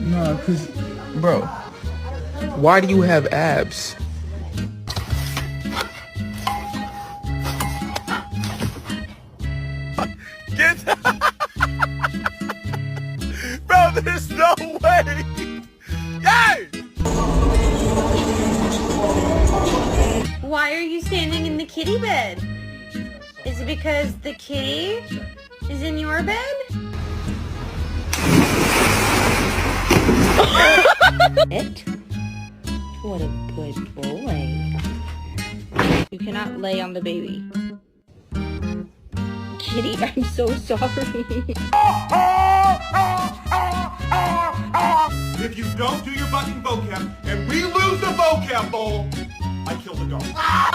No, cause, bro, why do you have abs? Get Bro, there's no way! Yay! Why are you standing in the kitty bed? Is it because the kitty is in your bed? What a good boy. You cannot lay on the baby. Kitty, I'm so sorry. If you don't do your fucking vocab and we lose the vocab bowl, I kill the dog.